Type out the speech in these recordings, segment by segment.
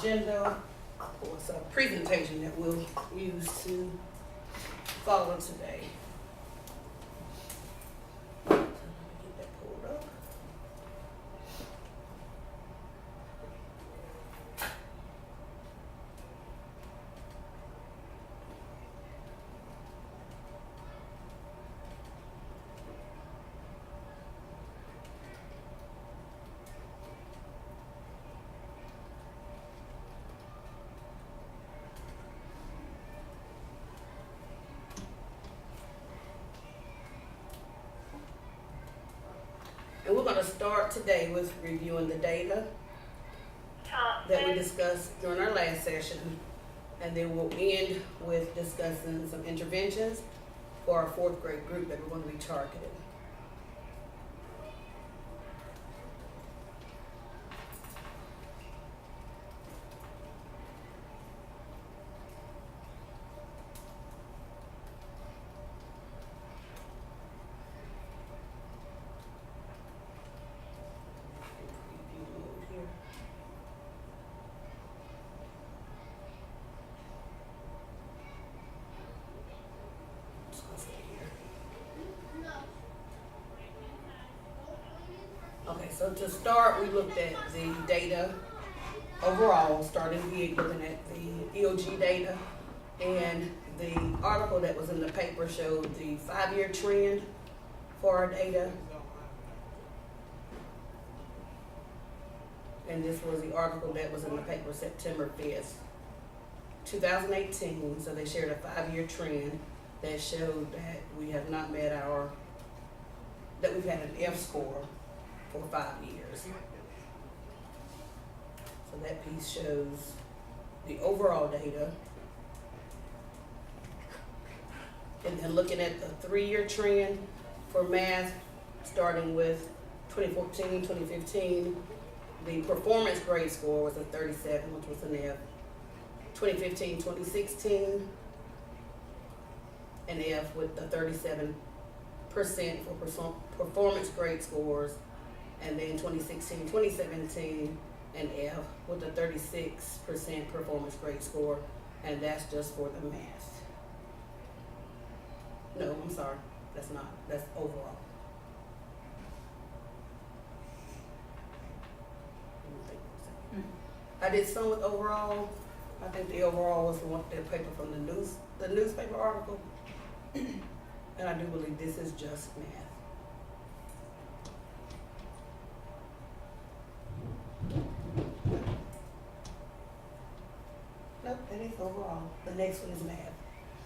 agenda, or it's a presentation that we'll use to follow today. So let me get that pulled up. And we're going to start today with reviewing the data that we discussed during our last session. And then we'll end with discussing some interventions for our fourth grade group that we're going to be targeting. Okay, so to start, we looked at the data overall, starting here looking at the EOG data, and the article that was in the paper showed the 5-year trend for our data. And this was the article that was in the paper September 5th, 2018. So they shared a 5-year trend that showed that we have not met that we've had an F score for 5 years. So that piece shows the overall data. And then looking at the 3-year trend for math, starting with 2014, 2015, the performance grade score was a 37, which was an F. 2015, 2016, an F with the 37% for performance grade scores. And then 2016, 2017, an F with a 36% performance grade score, and that's just for the math. No, I'm sorry, that's overall. I did some with overall. I think the overall was the paper from the newspaper article, and I do believe this is just math. Nope, that is overall. The next one is math.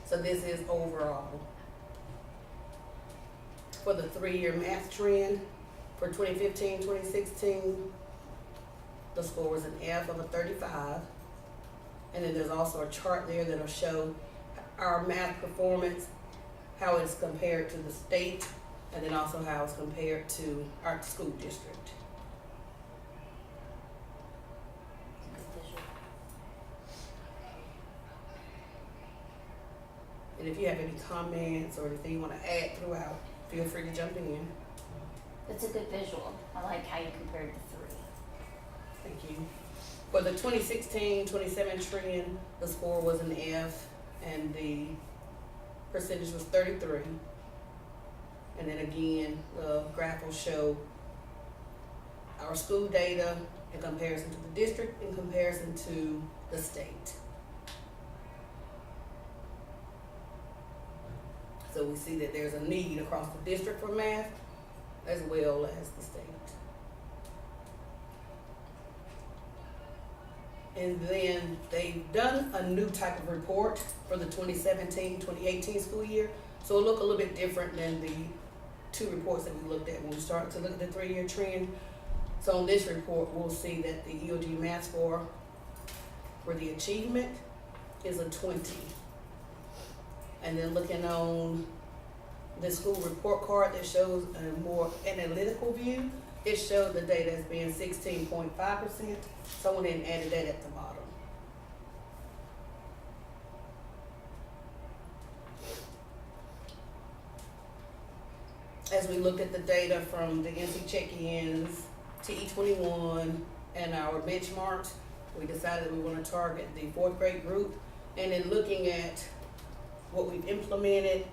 So this is overall. For the 3-year math trend, for 2015, 2016, the score was an F of a 35. And then there's also a chart there that'll show our math performance, how it's compared to the state, and then also how it's compared to our school district. And if you have any comments or anything you want to add throughout, feel free to jump in. It's a good visual. I like how you compared the 3. Thank you. For the 2016-27 trend, the score was an F, and the percentage was 33. And then again, the graph will show our school data in comparison to the district, in comparison to the state. So we see that there's a need across the district for math as well as the state. And then they've done a new type of report for the 2017-2018 school year. So it'll look a little bit different than the 2 reports that we looked at when we started to look at the 3-year trend. So on this report, we'll see that the EOG math score for the achievement is a 20. And then looking on the school report card that shows a more analytical view, it showed the data as being 16.5%. So I went ahead and added that at the bottom. As we looked at the data from the NC check-ins, TE21, and our benchmarks, we decided we want to target the fourth grade group, and then looking at what we've implemented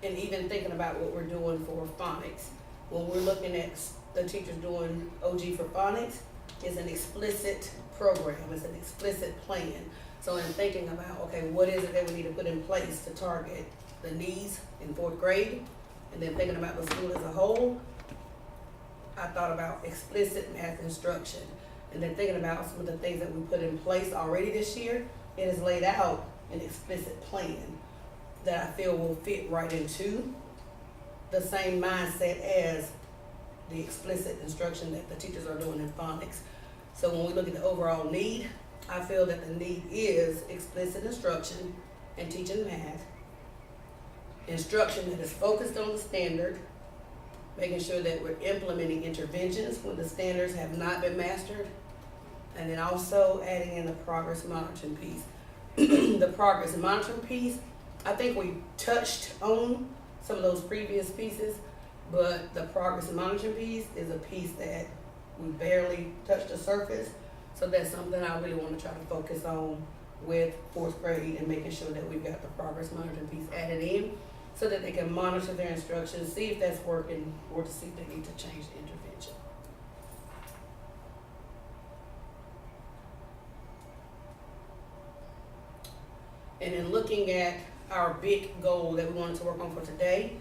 and even thinking about what we're doing for phonics. When we're looking at the teachers doing OG for phonics, it's an explicit program, it's an explicit plan. So in thinking about, okay, what is it that we need to put in place to target the needs in fourth grade, and then thinking about the school as a whole, I thought about explicit math instruction. And then thinking about some of the things that we put in place already this year, it has laid out an explicit plan that I feel will fit right into the same mindset as the explicit instruction that the teachers are doing in phonics. So when we look at the overall need, I feel that the need is explicit instruction and teaching math, instruction that is focused on the standard, making sure that we're implementing interventions when the standards have not been mastered, and then also adding in the progress monitoring piece. The progress monitoring piece, I think we touched on some of those previous pieces, but the progress monitoring piece is a piece that we barely touched the surface. So that's something I really want to try to focus on with fourth grade, and making sure that we've got the progress monitoring piece added in so that they can monitor their instructions, see if that's working, or to see if they need to change the intervention. And then looking at our big goal that we wanted to work on for today,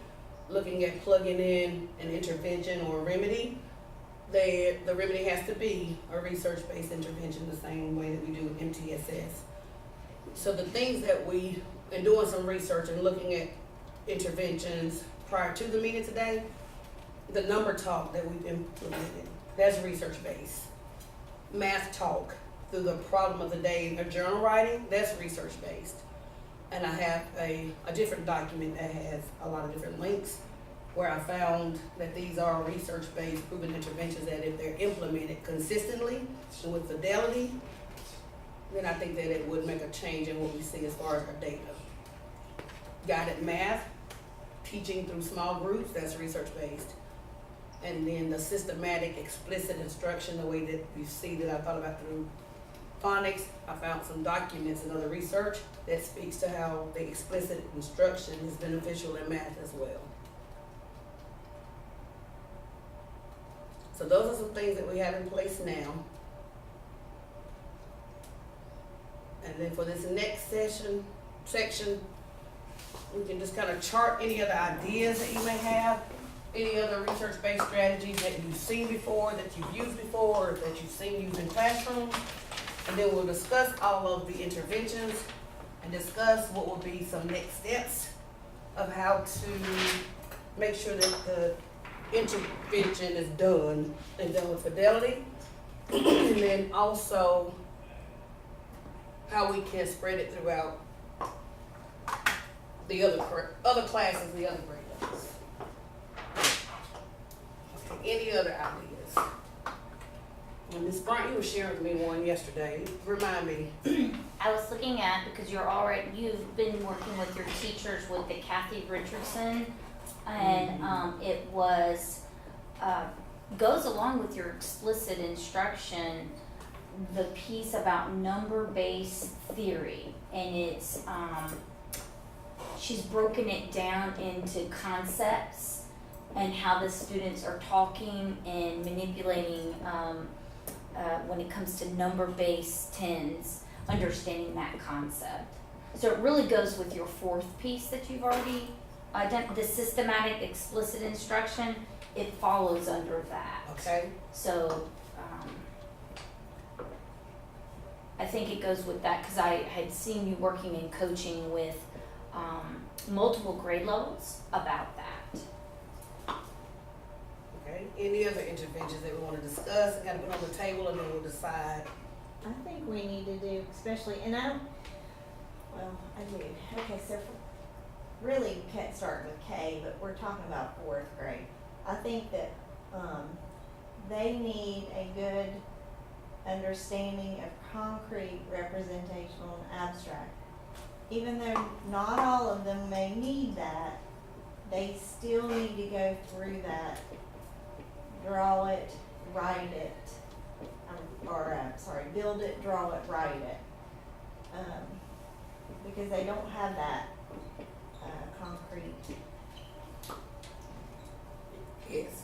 looking at plugging in an intervention or a remedy, the remedy has to be a research-based intervention the same way that we do with MTSS. So the things that we, in doing some research and looking at interventions prior to the meeting today, the number talk that we've implemented, that's research-based. Math talk through the problem of the day or journal writing, that's research-based. And I have a different document that has a lot of different links where I found that these are research-based proven interventions that if they're implemented consistently and with fidelity, then I think that it would make a change in what we see as far as our data. Guided math, teaching through small groups, that's research-based. And then the systematic explicit instruction, the way that we see that I thought about through phonics, I found some documents and other research that speaks to how the explicit instruction is beneficial in math as well. So those are some things that we have in place now. And then for this next section, we can just kind of chart any other ideas that you may have, any other research-based strategies that you've seen before, that you've used before, or that you've seen used in classrooms. And then we'll discuss all of the interventions and discuss what will be some next steps of how to make sure that the intervention is done and done with fidelity. And then also how we can spread it throughout the other classes, the other grade levels. Okay, any other ideas? And Ms. Bryant, you were sharing with me one yesterday. Remind me. I was looking at, because you've been working with your teachers with the Kathy Richardson, and it was, goes along with your explicit instruction, the piece about number-based theory, and it's, she's broken it down into concepts and how the students are talking and manipulating when it comes to number-based tens, understanding that concept. So it really goes with your fourth piece that you've already done, the systematic explicit instruction. It follows under that. Okay. So I think it goes with that, because I had seen you working in coaching with multiple grade levels about that. Okay. Any other interventions that we want to discuss and kind of put on the table, and then we'll decide. I think we need to do, especially, and I do. Okay, so really starting with K, but we're talking about fourth grade. I think that they need a good understanding of concrete, representational, and abstract. Even though not all of them may need that, they still need to go through that, draw it, write it, build it, draw it, write it. Because they don't have that, concrete. Yes.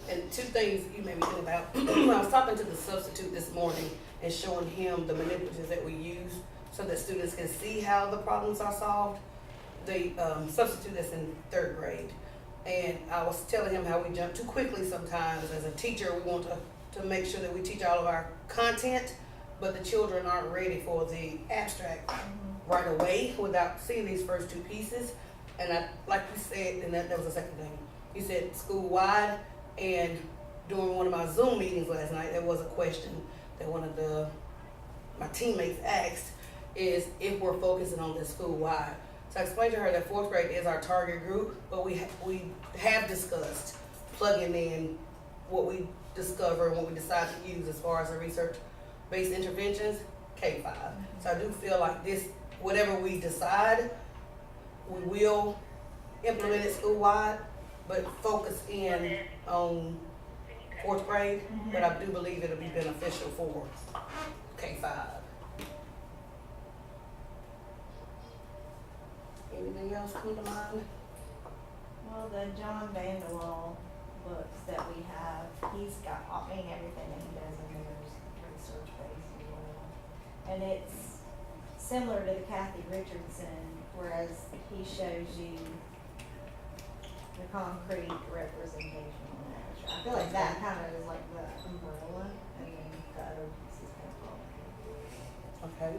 And two things you made me think about. I was talking to the substitute this morning and showing him the manipulatives that we use so that students can see how the problems are solved. The substitute that's in 3rd grade. And I was telling him how we jump too quickly sometimes. As a teacher, we want to make sure that we teach all of our content, but the children aren't ready for the abstract right away without seeing these first 2 pieces. And I, like you said, and that was the second thing. You said school-wide, and during one of my Zoom meetings last night, there was a question that one of my teammates asked, is if we're focusing on this school-wide. So I explained to her that 4th grade is our target group, but we have discussed plugging in what we discover and what we decide to use as far as the research-based interventions, K-5. So I do feel like this, whatever we decide, we will implement it school-wide, but focus in on 4th grade, but I do believe it'll be beneficial for K-5. Anything else come to mind? Well, the John Vanderwall books that we have, he's got, everything that he does in there is research based as well. And it's similar to the Kathy Richardson, whereas he shows you the concrete representation on that. I feel like that kind of is like the umbrella, and then the other pieces kind of fall. Okay.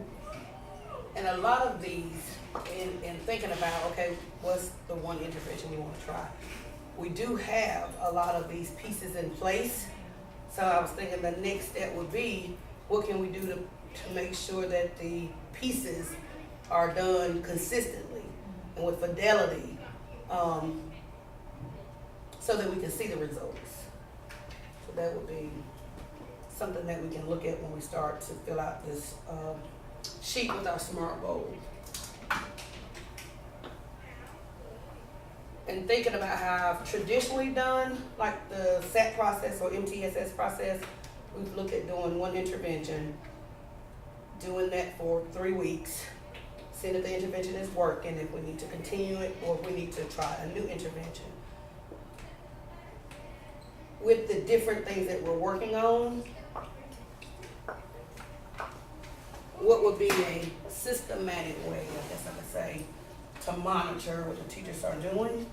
And a lot of these, in thinking about, okay, what's the one intervention you want to try? We do have a lot of these pieces in place. So I was thinking the next step would be, what can we do to make sure that the pieces are done consistently and with fidelity, so that we can see the results. So that would be something that we can look at when we start to fill out this sheet with our SMART goals. And thinking about how I've traditionally done, like the SAT process or MTSS process, we've looked at doing one intervention, doing that for 3 weeks, seeing if the intervention is working, if we need to continue it, or if we need to try a new intervention. With the different things that we're working on, what would be a systematic way, I guess I could say, to monitor what the teachers are doing?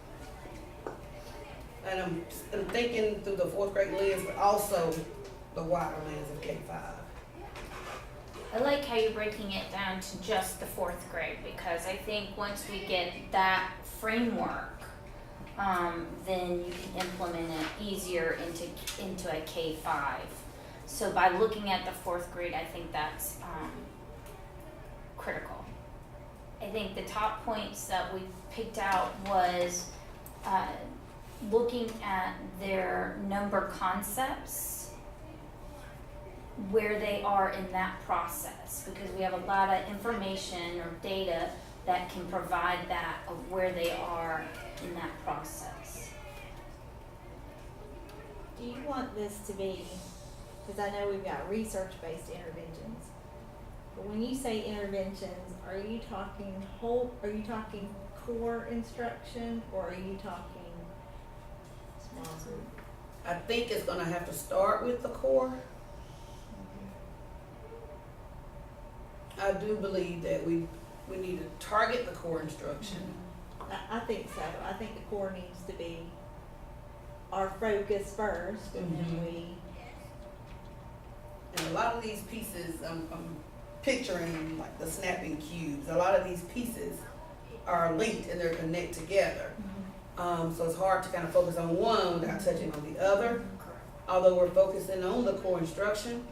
And I'm thinking through the 4th grade lens, but also the wider lens of K-5. I like how you're breaking it down to just the 4th grade, because I think once we get that framework, then you can implement it easier into a K-5. So by looking at the 4th grade, I think that's critical. I think the top points that we picked out was looking at their number concepts, where they are in that process, because we have a lot of information or data that can provide that of where they are in that process. Do you want this to be, because I know we've got research-based interventions, but when you say interventions, are you talking core instruction, or are you talking small group? I think it's gonna have to start with the core. I do believe that we need to target the core instruction. I think so. I think the core needs to be our focus first, and then we. And a lot of these pieces, I'm picturing like the snapping cubes. A lot of these pieces are linked and they're connected together. So it's hard to kind of focus on one without touching on the other. Although we're focusing on the core instruction,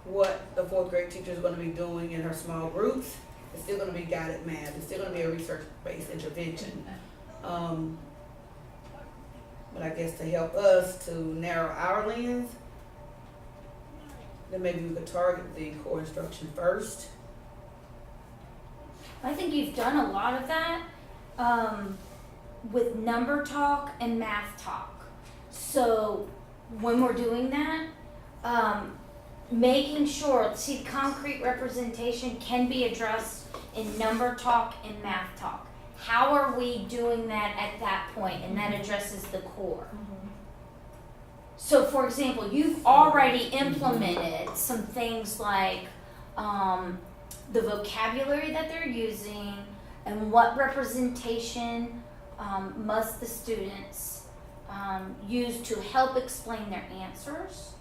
what the 4th grade teacher is going to be doing in her small groups, it's still going to be guided math. It's still going to be a research-based intervention. But I guess to help us to narrow our lens, then maybe we could target the core instruction first. I think you've done a lot of that with number talk and math talk. So when we're doing that, making sure, see, concrete representation can be addressed in number talk and math talk. How are we doing that at that point? And that addresses the core. So for example, you've already implemented some things like the vocabulary that they're using and what representation must the students use to help explain their answers.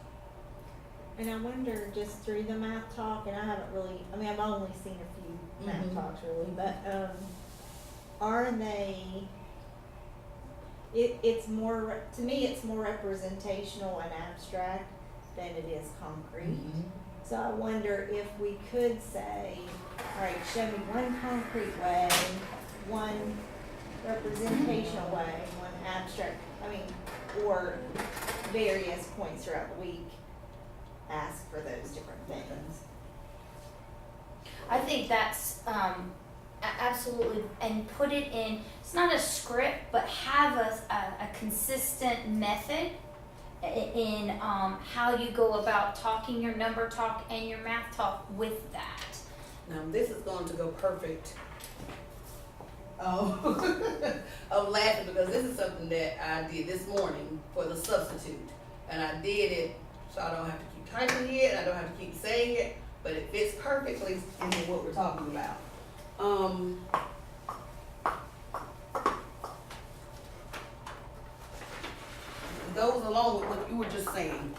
And I wonder, just through the math talk, and I haven't really, I mean, I've only seen a few math talks really, but are they, it's more, to me, it's more representational and abstract than it is concrete. So I wonder if we could say, all right, show me one concrete way, one representational way, one abstract, I mean, or various points throughout the week, ask for those different things. I think that's absolutely, and put it in, it's not a script, but have a consistent method in how you go about talking your number talk and your math talk with that. Now, this is going to go perfect. I'm laughing because this is something that I did this morning for the substitute. And I did it so I don't have to keep typing it, and I don't have to keep saying it, but it fits perfectly into what we're talking about. Goes along with what you were just saying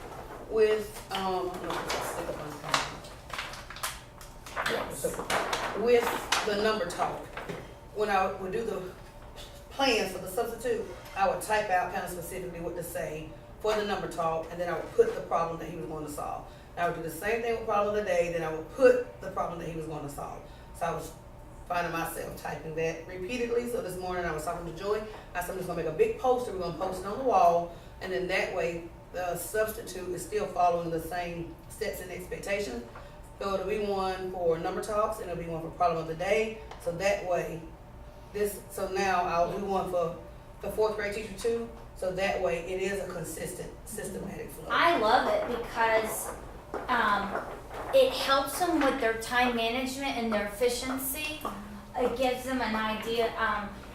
with with the number talk. When I would do the plans for the substitute, I would type out kind of specifically what to say for the number talk, and then I would put the problem that he was going to solve. And I would do the same thing with problem of the day, then I would put the problem that he was going to solve. So I was finding myself typing that repeatedly. So this morning I was talking to Joy. I said, I'm just going to make a big poster. We're going to post it on the wall. And then that way the substitute is still following the same steps and expectations. So it'll be one for number talks and it'll be one for problem of the day. So that way, so now I'll do one for the fourth grade teacher too. So that way it is a consistent, systematic flow. I love it because it helps them with their time management and their efficiency. It gives them an idea.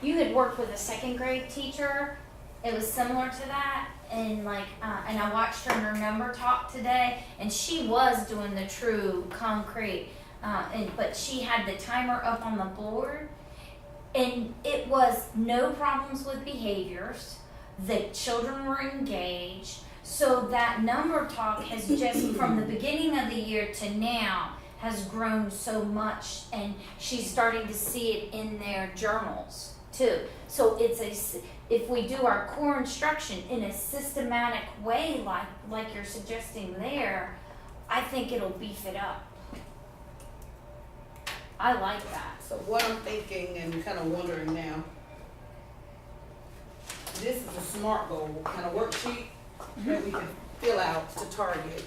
You had worked with a second grade teacher. It was similar to that, and and I watched her in her number talk today, and she was doing the true concrete, but she had the timer up on the board, and it was no problems with behaviors. The children were engaged, so that number talk has just from the beginning of the year to now has grown so much, and she's starting to see it in their journals too. So if we do our core instruction in a systematic way, like you're suggesting there, I think it'll beef it up. I like that. So what I'm thinking and kind of wondering now, this is a SMART goal kind of worksheet that we can fill out to target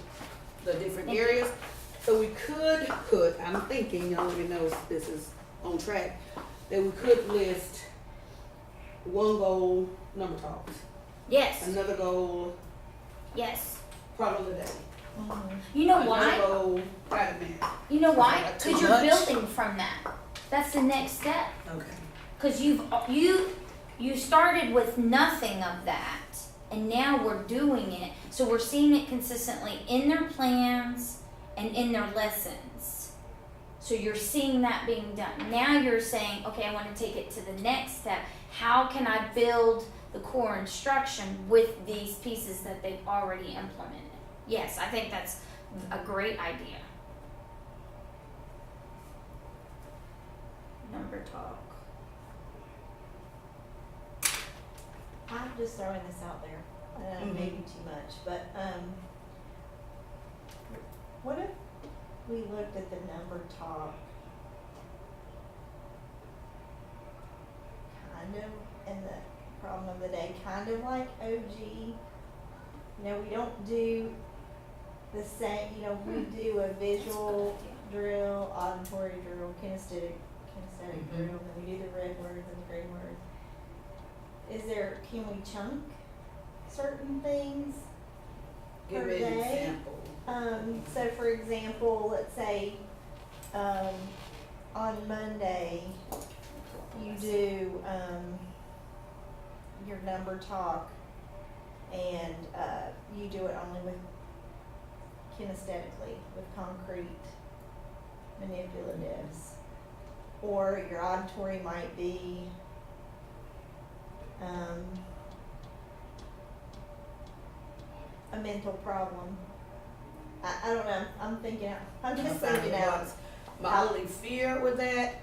the different areas. So we could put, I'm thinking, y'all let me know if this is on track, that we could list one goal, number talks. Yes. Another goal, yes. problem of the day. You know Another why? goal, private math. You know why? Like Because too you're much? building from that. That's the next step. Okay. Because you started with nothing of that, and now we're doing it. So we're seeing it consistently in their plans and in their lessons. So you're seeing that being done. Now you're saying, okay, I want to take it to the next step. How can I build the core instruction with these pieces that they've already implemented? Yes, I think that's a great idea. Number talk. I'm just throwing this out there, maybe too much, but what if we looked at the number talk kind of, and the problem of the day kind of like OG? You know, we don't do the same, you know, we do a visual drill, auditory drill, kinesthetic drill, and then we do the red words and the green words. Can we chunk certain things Give per me an day. example. So for example, let's say, on Monday, you do, your number talk, and, you do it only with kinesthetically, with concrete manipulatives. Or your auditory might be, a mental problem. I don't know, I'm just thinking out. My only fear with that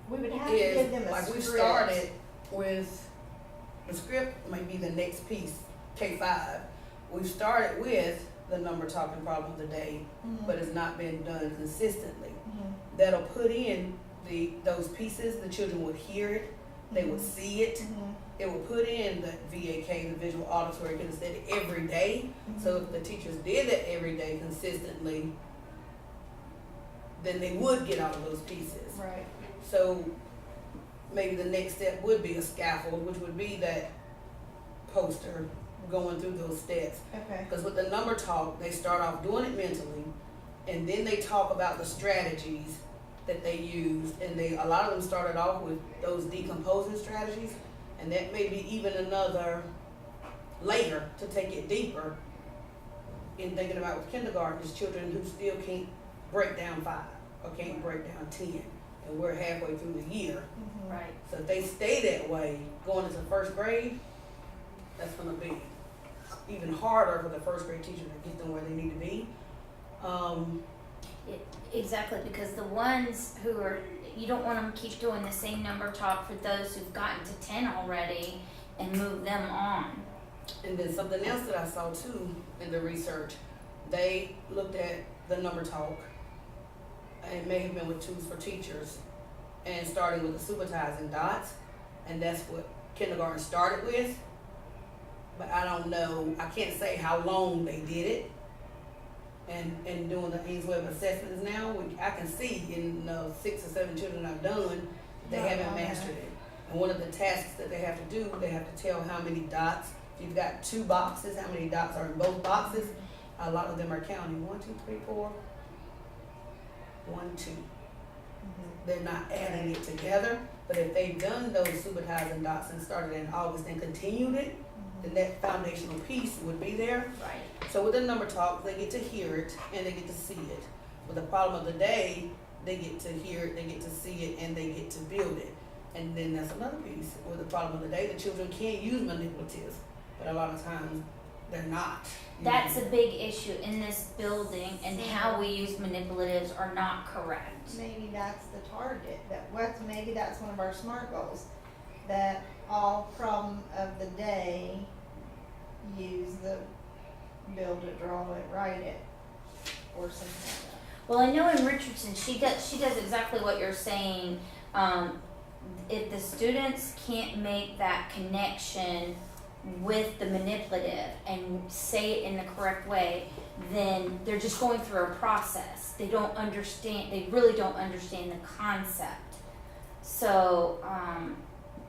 We would have to give them is, a like, we script. started with, the script might be the next piece, K5. We've started with the number talking problem of the day, Mhm. but it's not been done consistently. Mhm. That'll put in those pieces, the children would hear it, they would Mhm. see it. Mhm. It will put in the VAK, the visual auditory kinesthetic, every day. So if the teachers did that every day consistently, then they would get all of those pieces. Right. So maybe the next step would be a scaffold, which would be that poster going through those steps. Okay. Because with the number talk, they start off doing it mentally, and then they talk about the strategies that they used, and a lot of them started off with those decomposing strategies, and that may be even another layer to take it deeper in thinking about with kindergarten, is children who still can't break down 5 or can't break down 10, and we're halfway through the year. Mhm. Right. So if they stay that way going into first grade, that's gonna be even harder for the first grade teacher to get them where they need to be. Exactly, because the ones who are, you don't want them to keep doing the same number talk for those who've gotten to 10 already and move them on. And then something else that I saw too in the research, they looked at the number talk, and it may have been with Tools for Teachers, and starting with the supervising dots, and that's what kindergarten started with. But I don't know, I can't say how long they did it. And doing the Ames Web assessments now, I can see in the 6 or 7 children I've done, they haven't mastered it. And one of the tasks that they have to do, they have to tell how many dots. If you've got 2 boxes, how many dots are in both boxes. A lot of them are counting 1, 2, 3, 4, 1, 2. They're not adding it together, but if they've done those supervising dots and started in August and continued it, then that foundational piece would be there. Right. So with the number talk, they get to hear it and they get to see it. With the problem of the day, they get to hear it, they get to see it, and they get to build it. And then that's another piece. With the problem of the day, the children can't use manipulatives, but a lot of times they're not. That's a big issue in this building, and how we use manipulatives are not correct. Maybe that's the target, maybe that's one of our SMART goals, that all problem of the day, use the build it, draw it, write it, or something like that. Well, I know in Richardson, she does exactly what you're saying. If the students can't make that connection with the manipulative and say it in the correct way, then they're just going through a process. They really don't understand the concept. So,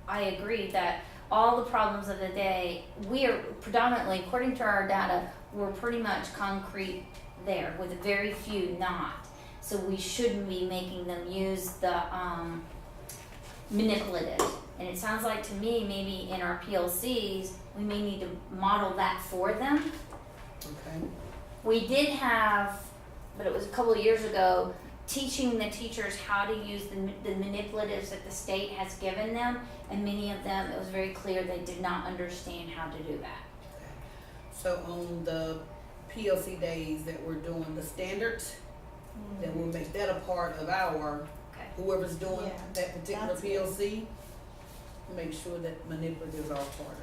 I agree that all the problems of the day, we are predominantly, according to our data, we're pretty much concrete there with very few not. So we shouldn't be making them use the manipulative. And it sounds like to me, maybe in our PLCs, we may need to model that for them. Okay. We did have, but it was a couple of years ago, teaching the teachers how to use the manipulatives that the state has given them, and many of them, it was very clear they did not understand how to do that. So on the PLC days that we're doing the standards, then we'll make that a part of our, Okay. whoever's doing Yeah, that particular that's good. PLC, make sure that manipulatives are part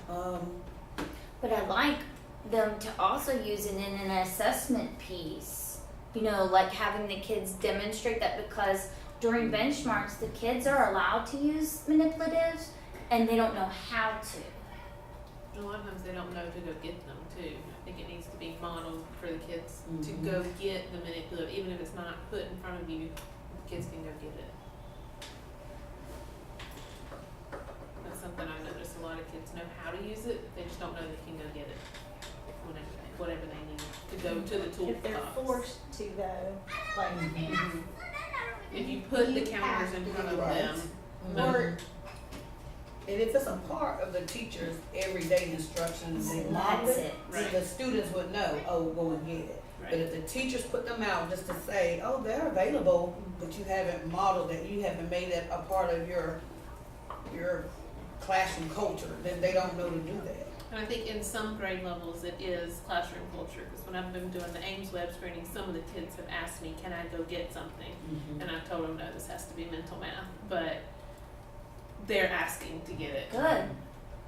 of it. But I'd like them to also use it in an assessment piece. You know, like having the kids demonstrate that, because during benchmarks, the kids are allowed to use manipulatives and they don't know how to. A lot of times they don't know to go get them too. I think it needs to be modeled for the kids to Mhm. go get the manipulative, even if it's not put in front of you, the kids can go get it. That's something I've noticed, a lot of kids know how to use it, they just don't know they can go get it. whatever they need to go to the toolbox. If they're forced to go, like, If you put the You calendars in have front to of do them, or, And if it's a part of the teacher's everyday instructions, they model That's it, it. Right. the students would know, oh, go and get it. But right, if the teachers put them out just to say, oh, they're available, but you haven't modeled it, you haven't made it a part of your classroom culture, then they don't know to do that. and I think in some grade levels it is classroom culture, because when I've been doing the Ames web screening, some of the kids have asked me, can I go get something? And I've told them, no, this has to be mental math, but they're asking to get it. Good.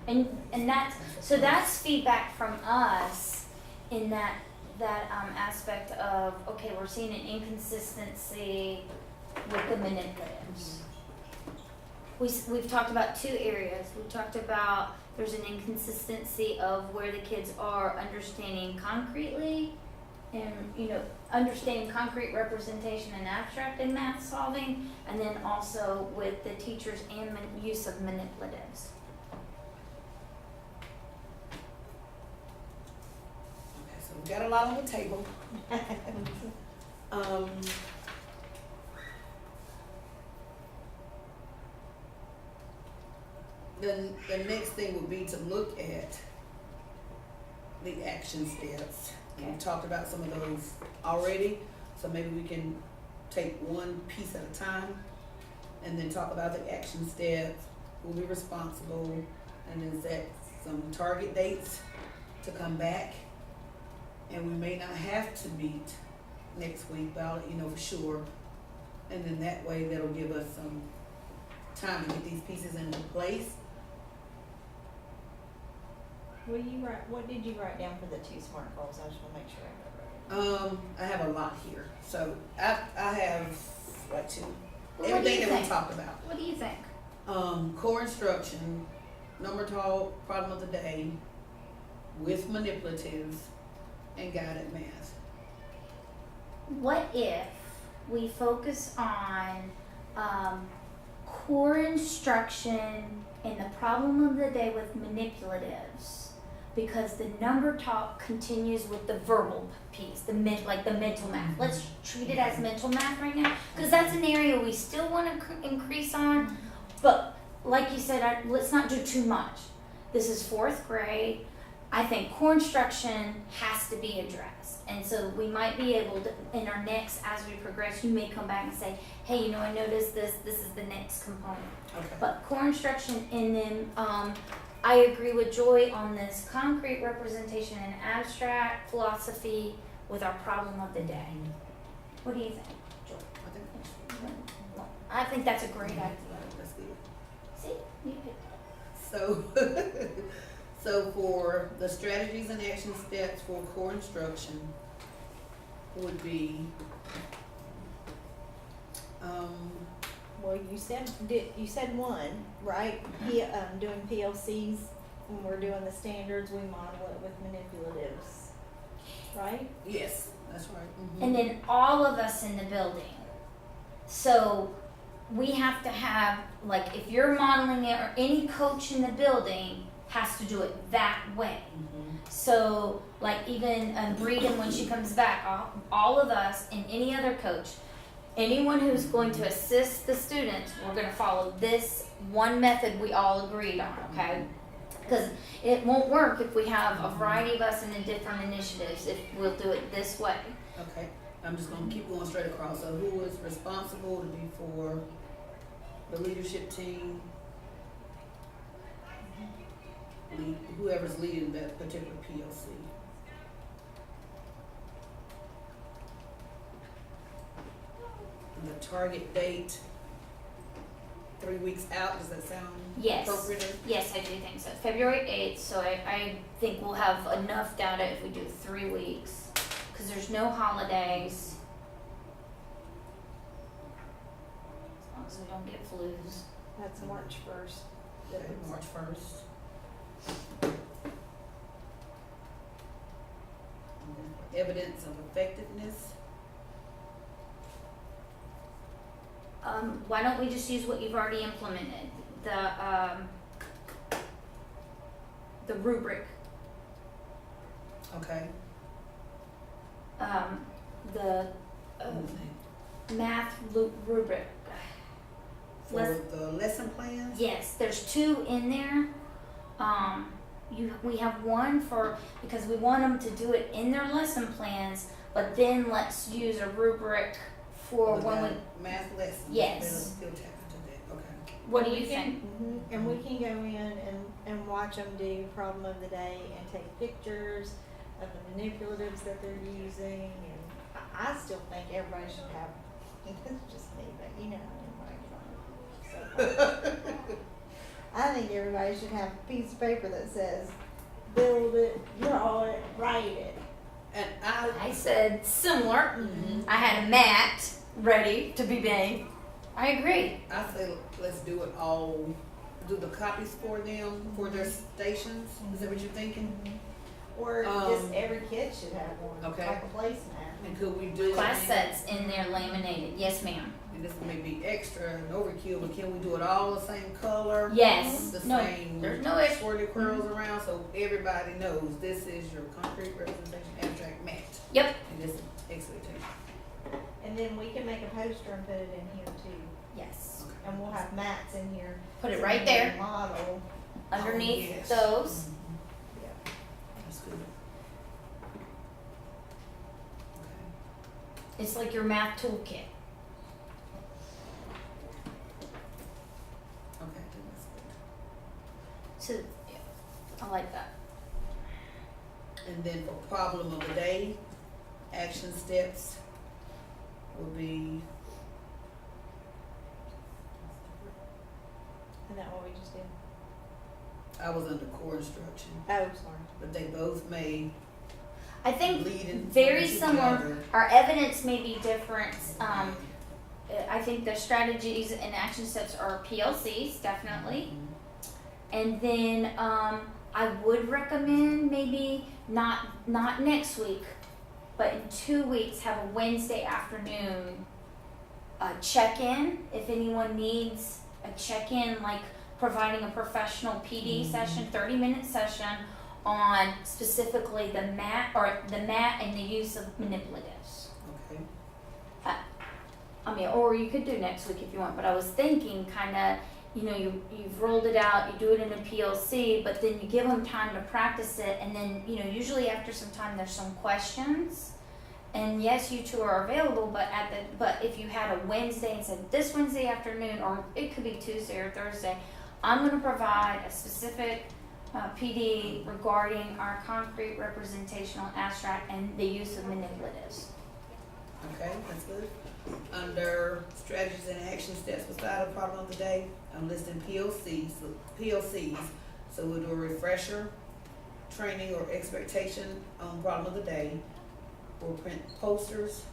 And that's feedback from us in that aspect of, okay, we're seeing an inconsistency with the manipulatives. We've talked about two areas. We talked about there's an inconsistency of where the kids are understanding concretely and, understanding concrete representation and abstract in math solving, and then also with the teachers and use of manipulatives. Okay, so we got a lot on the table. The next thing would be to look at the action steps. Okay. We've talked about some of those already, so maybe we can take one piece at a time and then talk about the action steps, who'll be responsible, and then set some target dates to come back. And we may not have to meet next week, but I'll let you know for sure. And then that way, that'll give us some time to get these pieces into place. what did you write down for the 2 SMART goals? I just wanna make sure I got it. I have a lot here, so I have like two, Well, what do everything you that we think? talked about. What do you think? Core instruction, number talk, problem of the day, with manipulatives, and guided math. What if we focus on core instruction and the problem of the day with manipulatives, because the number talk continues with the verbal piece, the mental math. Let's treat it as mental math right now, because that's an area we still want to increase on. But like you said, let's not do too much. This is 4th grade. I think core instruction has to be addressed. And so we might be able to, in our next, as we progress, you may come back and say, hey, I noticed this is the next component. Okay. But core instruction, and then I agree with Joy on this concrete representation and abstract philosophy with our problem of the day. What do you think, Joy? I think that's a great idea. That's good. See, you picked it. So, so for the strategies and action steps for core instruction would be, Well, you said one, right? Doing PLCs, when we're doing the standards, we model it with manipulatives, right? yes, that's right. And then all of us in the building. So we have to have, like, if you're modeling it, or any coach in the building has to do it that way. So, like, even Breeden, when she comes back, all of us and any other coach, anyone who's going to assist the students, we're going to follow this one method we all agreed on, okay? Because it won't work if we have a variety of us in the different initiatives, if we'll do it this way. Okay, I'm just gonna keep going straight across. So who is responsible to be for the leadership team? Whoever's leading that particular PLC. And the target date, 3 weeks out, does that sound Yes. appropriate? Yes, I do think so. February 8th, so I think we'll have enough data if we do 3 weeks, because there's no holidays. As long as we don't get flus. That's March 1st. Okay, March 1st. Evidence of effectiveness. Why don't we just use what you've already implemented? The rubric. Okay. The math rubric. For the lesson plans? Yes, there's 2 in there. We have one for, because we want them to do it in their lesson plans, but then let's use a rubric for when we, Math lessons. Yes. They'll tap into that, okay. what do you think? And we can go in and watch them do problem of the day and take pictures of the manipulatives that they're using, and I still think everybody should have, it's just me, but you know, I think everybody should have a piece of paper that says, build it, draw it, write it. And I said similar. Mhm. I had a mat ready to be made. I agree. I say let's do it all, do the copies for them, for their stations. Is that what you're thinking? Or just every kid should have one, Okay. like a placemat. And could we do Class it? sets in there laminated. Yes, ma'am. And this may be extra and overkill, but can we do it all the same color? Yes. The No, same there's no issue. swirly curls around, so everybody knows this is your concrete representation abstract mat. Yep. And this is expectation. And then we can make a poster and put it in here too. Yes. Okay. And we'll have mats in here. Put it so right we there. can Model. Underneath Oh, yes. those. Mhm. Yeah. That's good. Okay. It's like your math toolkit. Okay, that's good. So, yeah, I like that. And then for problem of the day, action steps will be. Isn't that what we just did? I was under core instruction, Oh, sorry. but they both may I think lead in very one to the similar. other. Our evidence may be different. I think the strategies and action steps are PLCs, definitely. And then I would recommend maybe not next week, but in 2 weeks have a Wednesday afternoon check-in. If anyone needs a check-in, like providing a professional PD session, 30-minute session on specifically the mat and the use of manipulatives. Okay. I mean, or you could do next week if you want, but I was thinking kind of, you've rolled it out, you do it in a PLC, but then you give them time to practice it, and then, usually after some time there's some questions. And yes, you 2 are available, but if you had a Wednesday and said this Wednesday afternoon, or it could be Tuesday or Thursday, I'm going to provide a specific PD regarding our concrete representational abstract and the use of manipulatives. Okay, that's good. Under strategies and action steps beside the problem of the day, I'm listing PLCs. So we'll do a refresher, training or expectation on problem of the day. We'll print posters,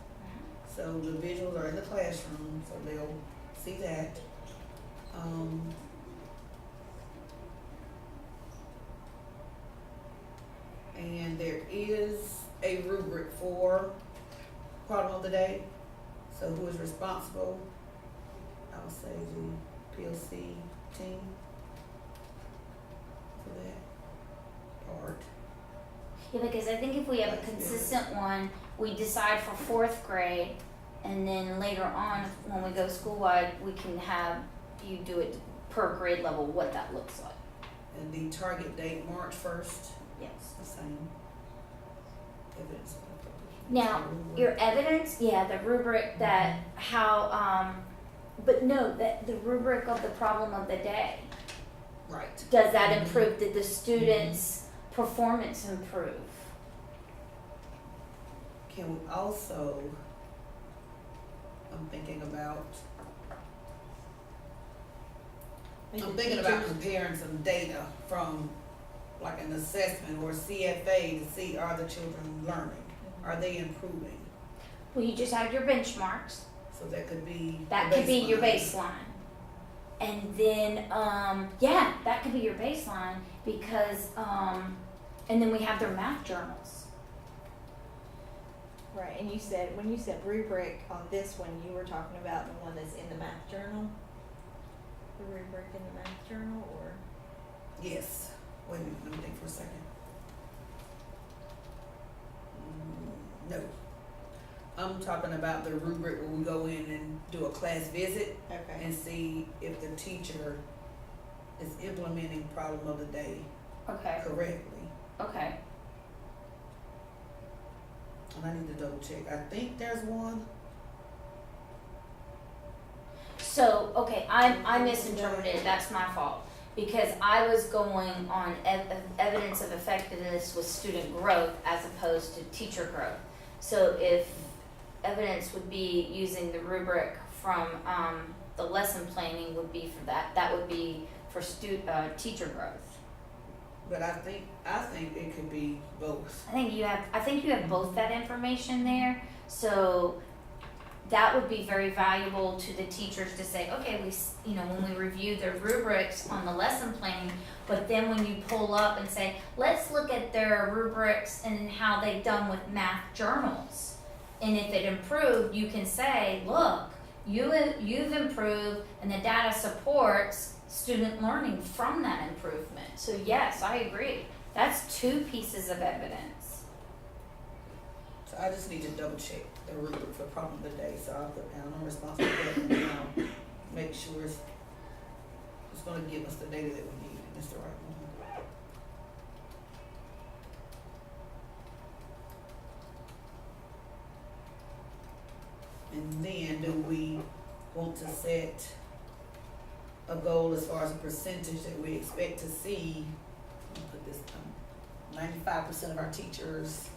so the visuals are in the classroom, so they'll see that. And there is a rubric for problem of the day. So who is responsible? I would say the PLC team for that part. Yeah, because I think if we have a consistent one, we decide for 4th grade, and then later on, when we go school-wide, we can have you do it per grade level, what that looks like. And the target date, March 1st, Yes. the same. Evidence. Now, your evidence, the rubric that but no, that the rubric of the problem of the day. Right. Does that improve? Did the students' performance improve? Can we also, I'm thinking about comparing some data from like an assessment or CFA to see, are the children learning? Are they improving? Well, you just have your benchmarks. So that could be That the could be your baseline. baseline. And then, that could be your baseline because, and then we have their math journals. Right, and when you said rubric on this one, you were talking about the one that's in the math journal? The rubric in the math journal, or? Yes. Wait a minute, let me think for a second. I'm talking about the rubric where we go in and do a class visit Okay. and see if the teacher is implementing problem of the day Okay, correctly. okay. And I need to double check. I think there's one. So, okay, I misinterpreted, that's my fault. Because I was going on evidence of effectiveness with student growth as opposed to teacher growth. So if evidence would be using the rubric from, the lesson planning would be for that would be for teacher growth. But I think it could be both. I think you have both that information there, so that would be very valuable to the teachers to say, okay, when we review the rubrics on the lesson planning, but then when you pull up and say, let's look at their rubrics and how they've done with math journals. And if it improved, you can say, look, you've improved and the data supports student learning from that improvement. So yes, I agree. That's 2 pieces of evidence. So I just need to double check the rubric for problem of the day. So I'll put down I'm responsible for that and I'll make sure it's gonna give us the data that we need and it's the right one. And then do we want to set a goal as far as a percentage that we expect to see? I'll put this 95% of our teachers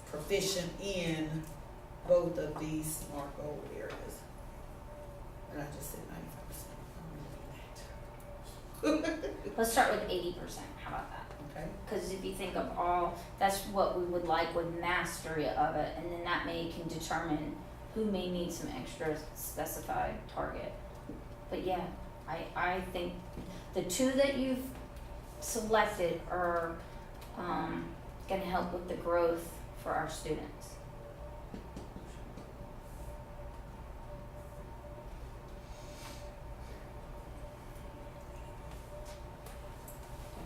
proficient in both of these SMART goal areas. And I just said 95%. I'm gonna do Let's start with 80%. How about that? that. Okay. Because if you think of all, that's what we would like with mastery of it, and then that can determine who may need some extra specified target. But yeah, I think the 2 that you've selected are going to help with the growth for our students.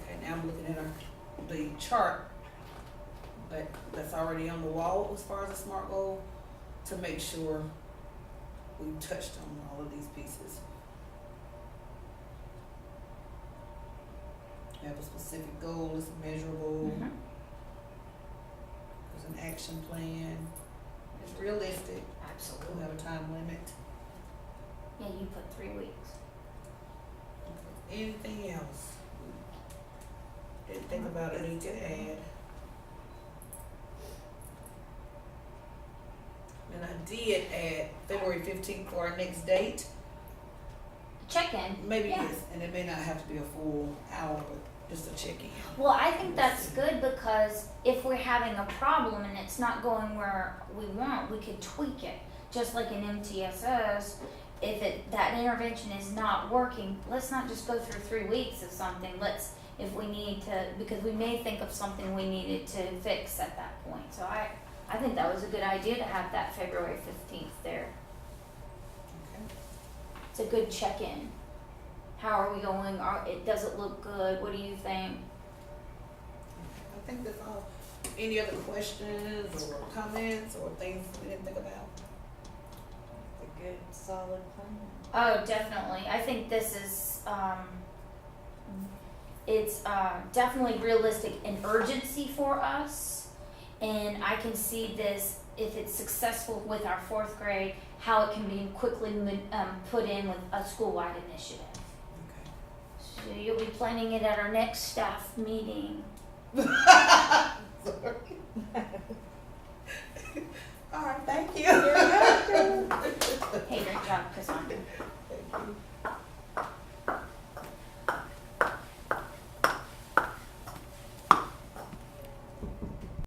Okay, now I'm looking at the chart that's already on the wall as far as the SMART goal to make sure we've touched on all of these pieces. We have a specific goal, it's measurable, Mhm. there's an action plan, it's realistic, we Absolutely. have a time limit. Yeah, you put 3 weeks. Anything else? Didn't think about it, need to add. And I did add February 15th for our next date. Check-in. Maybe Yeah. yes, and it may not have to be a full hour, but just a check-in. Well, I think that's good because if we're having a problem and it's not going where we want, we could tweak it. Just like in MTSS, if that intervention is not working, let's not just go through 3 weeks of something. If we need to, because we may think of something we needed to fix at that point. So I think that was a good idea to have that February 15th there. Okay. It's a good check-in. How are we going? Does it look good? What do you think? I think that's all. Any other questions or comments or things we didn't think about? A good, solid plan. Oh, definitely. I think this is, it's definitely realistic and urgency for us. And I can see this, if it's successful with our 4th grade, how it can be quickly put in with a school-wide initiative. Okay. So you'll be planning it at our next staff meeting. Sorry. All right, thank you. Hey, great job, Cassandra. Thank you.